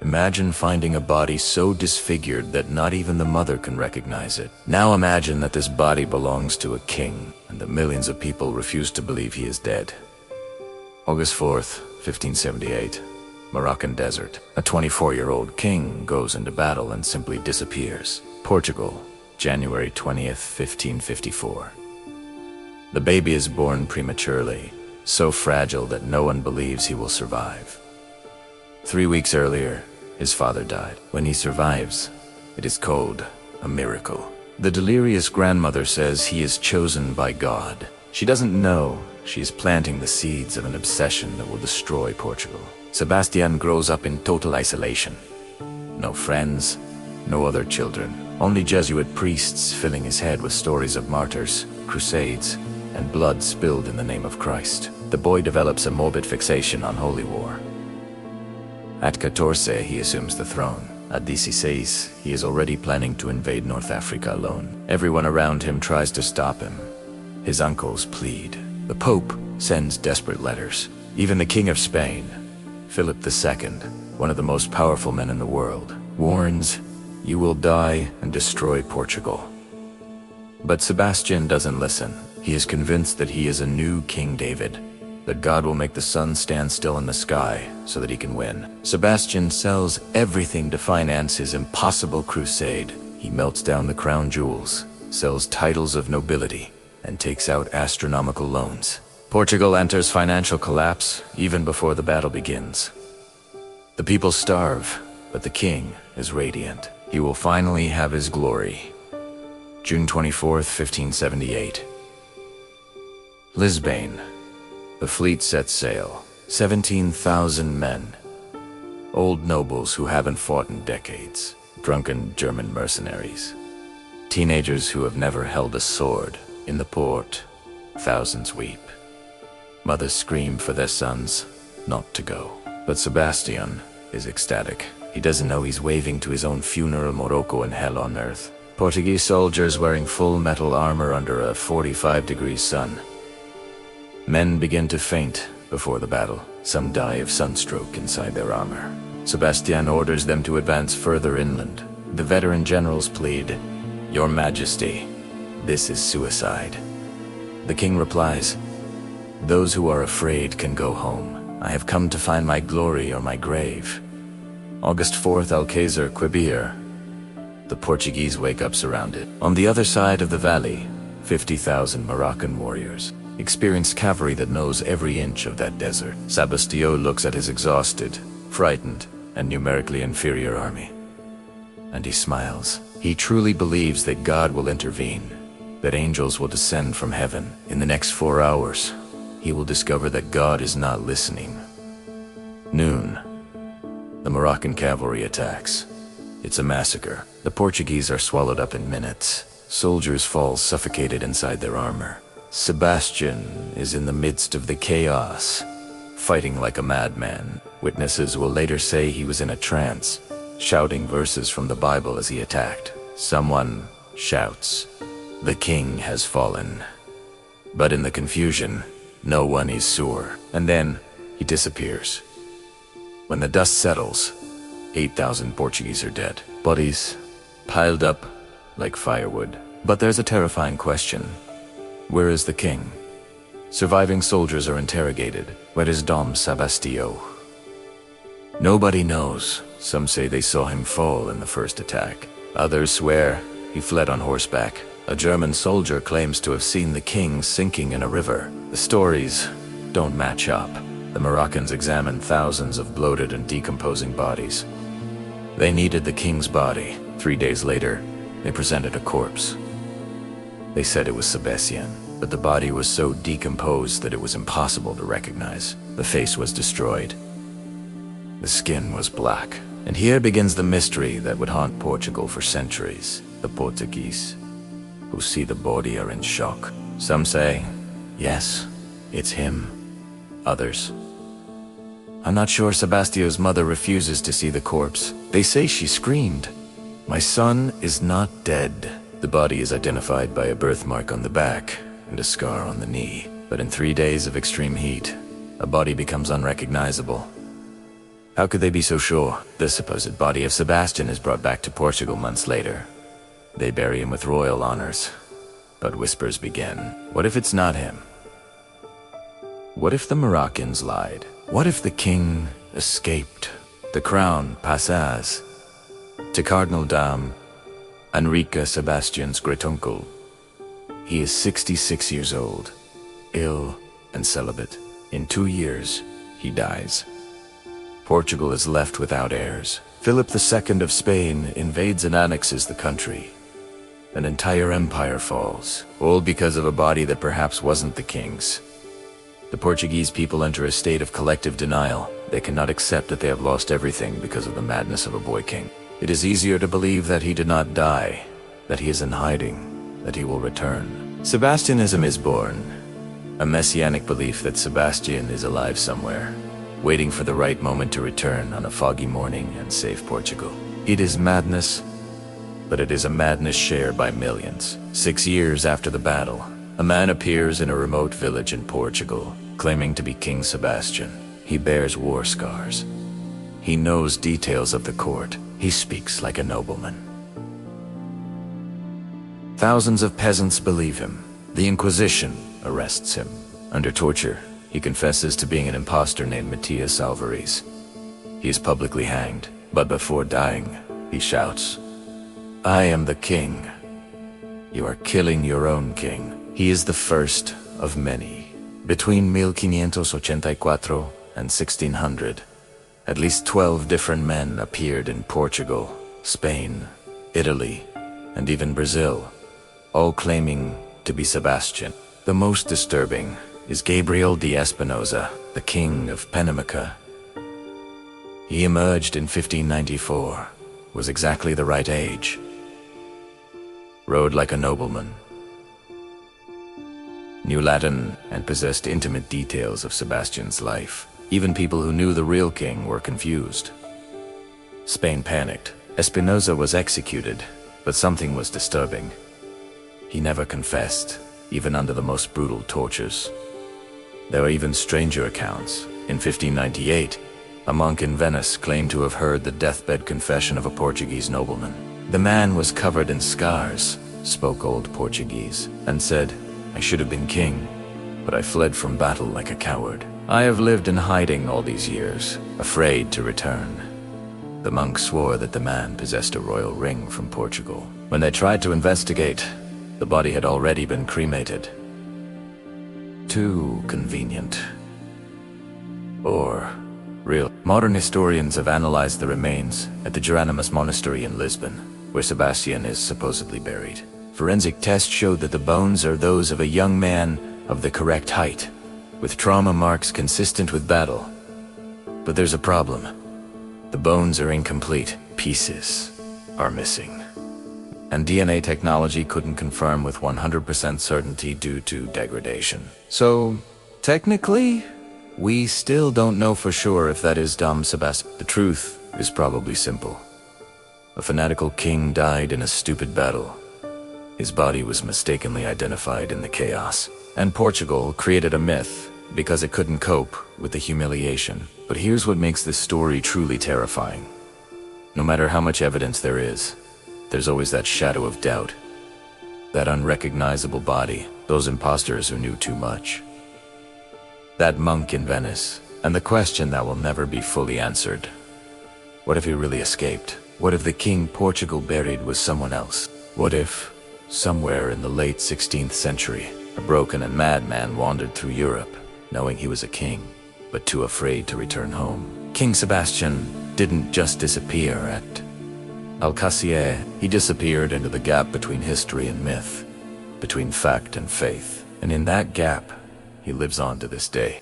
Imagine finding a body so disfigured that not even the mother can recognize it. Now imagine that this body belongs to a king, and that millions of people refuse to believe he is dead. August 4th, 1578. Moroccan desert. A 24-year-old king goes into battle and simply disappears. Portugal, January 20th, 1554. The baby is born prematurely, so fragile that no one believes he will survive. 3 weeks earlier, his father died. When he survives, it is called a miracle. The delirious grandmother says he is chosen by God. She doesn't know she is planting the seeds of an obsession that will destroy Portugal. Sebastian grows up in total isolation. No friends, no other children. Only Jesuit priests filling his head with stories of martyrs, crusades, and blood spilled in the name of Christ. The boy develops a morbid fixation on holy war. At 14, he assumes the throne. At 16, he is already planning to invade North Africa alone. Everyone around him tries to stop him. His uncles plead. The Pope sends desperate letters. Even the King of Spain, Philip II, one of the most powerful men in the world, warns, "You will die and destroy Portugal." But Sebastian doesn't listen. He is convinced that he is a new King David, that God will make the sun stand still in the sky so that he can win. Sebastian sells everything to finance his impossible crusade. He melts down the crown jewels, sells titles of nobility, and takes out astronomical loans. Portugal enters financial collapse even before the battle begins. The people starve, but the king is radiant. He will finally have his glory. June 24th, 1578. Lisbon. The fleet sets sail. 17,000 men. Old nobles who haven't fought in decades. Drunken German mercenaries. Teenagers who have never held a sword. In the port, thousands weep. Mothers scream for their sons not to go. But Sebastian is ecstatic. He doesn't know he's waving to his own funeral Morocco and hell on earth. Portuguese soldiers wearing full metal armor under a 45-degree sun. Men begin to faint before the battle. Some die of sunstroke inside their armor. Sebastian orders them to advance further inland. The veteran generals plead, "Your Majesty, this is suicide." The king replies, "Those who are afraid can go home. I have come to find my glory or my grave." August 4th, Alcácer-Quibir. The Portuguese wake up surrounded. On the other side of the valley, 50,000 Moroccan warriors. Experienced cavalry that knows every inch of that desert. Sebastião looks at his exhausted, frightened, and numerically inferior army. And he smiles. He truly believes that God will intervene, that angels will descend from heaven. In the next 4 hours, he will discover that God is not listening. Noon. The Moroccan cavalry attacks. It's a massacre. The Portuguese are swallowed up in minutes. Soldiers fall suffocated inside their armor. Sebastian is in the midst of the chaos, fighting like a madman. Witnesses will later say he was in a trance, shouting verses from the Bible as he attacked. Someone shouts, "The king has fallen." But in the confusion, no one is sure. And then he disappears. When the dust settles, 8,000 Portuguese are dead. Bodies piled up like firewood. But there's a terrifying question. Where is the king? Surviving soldiers are interrogated. Where is Dom Sebastião? Nobody knows. Some say they saw him fall in the first attack. Others swear he fled on horseback. A German soldier claims to have seen the king sinking in a river. The stories don't match up. The Moroccans examined thousands of bloated and decomposing bodies. They needed the king's body. 3 days later, they presented a corpse. They said it was Sebastian, but the body was so decomposed that it was impossible to recognize. The face was destroyed. The skin was black. And here begins the mystery that would haunt Portugal for centuries. The Portuguese who see the body are in shock. Some say, yes, it's him. Others, I'm not sure. Sebastião's mother refuses to see the corpse. They say she screamed, "My son is not dead." The body is identified by a birthmark on the back and a scar on the knee. But in 3 days of extreme heat, a body becomes unrecognizable. How could they be so sure? The supposed body of Sebastian is brought back to Portugal months later. They bury him with royal honors. But whispers begin. What if it's not him? What if the Moroccans lied? What if the king escaped? The crown passes to Cardinal Dom Sebastian's great-uncle. He is 66 years old, ill and celibate. In 2 years, he dies. Portugal is left without heirs. Philip II of Spain invades and annexes the country. An entire empire falls, all because of a body that perhaps wasn't the king's. The Portuguese people enter a state of collective denial. They cannot accept that they have lost everything because of the madness of a boy king. It is easier to believe that he did not die, that he is in hiding, that he will return. Sebastianism is born, a messianic belief that Sebastian is alive somewhere, waiting for the right moment to return on a foggy morning and save Portugal. It is madness, but it is a madness shared by millions. 6 years after the battle, a man appears in a remote village in Portugal, claiming to be King Sebastian. He bears war scars. He knows details of the court. He speaks like a nobleman. Thousands of peasants believe him. The Inquisition arrests him. Under torture, he confesses to being an impostor named Matthias Alvarez. He is publicly hanged, but before dying, he shouts, "I am the king. You are killing your own king." He is the first of many. Between 1584 and 1600, at least 12 different men appeared in Portugal, Spain, Italy, and even Brazil, all claiming to be Sebastian. The most disturbing is Gabriel de Espinosa, the king of Penamica. He emerged in 1594, was exactly the right age, rode like a nobleman, knew Latin, and possessed intimate details of Sebastian's life. Even people who knew the real king were confused. Spain panicked. Espinosa was executed, but something was disturbing. He never confessed, even under the most brutal tortures. There were even stranger accounts. In 1598, a monk in Venice claimed to have heard the deathbed confession of a Portuguese nobleman. The man was covered in scars, spoke Old Portuguese, and said, "I should have been king, but I fled from battle like a coward. I have lived in hiding all these years, afraid to return." The monk swore that the man possessed a royal ring from Portugal. When they tried to investigate, the body had already been cremated. Too convenient. Or real. Modern historians have analyzed the remains at the Geronimus Monastery in Lisbon, where Sebastian is supposedly buried. Forensic tests showed that the bones are those of a young man of the correct height, with trauma marks consistent with battle. But there's a problem. The bones are incomplete. Pieces are missing. And DNA technology couldn't confirm with 100% certainty due to degradation. So, technically, we still don't know for sure if that is Dom Sebastian. The truth is probably simple. A fanatical king died in a stupid battle. His body was mistakenly identified in the chaos. And Portugal created a myth because it couldn't cope with the humiliation. But here's what makes this story truly terrifying. No matter how much evidence there is, there's always that shadow of doubt. That unrecognizable body, those imposters who knew too much. That monk in Venice, and the question that will never be fully answered. What if he really escaped? What if the king Portugal buried was someone else? What if, somewhere in the late 16th century, a broken and mad man wandered through Europe, knowing he was a king, but too afraid to return home? King Sebastian didn't just disappear at Alcácer. He disappeared into the gap between history and myth, between fact and faith. And in that gap, he lives on to this day.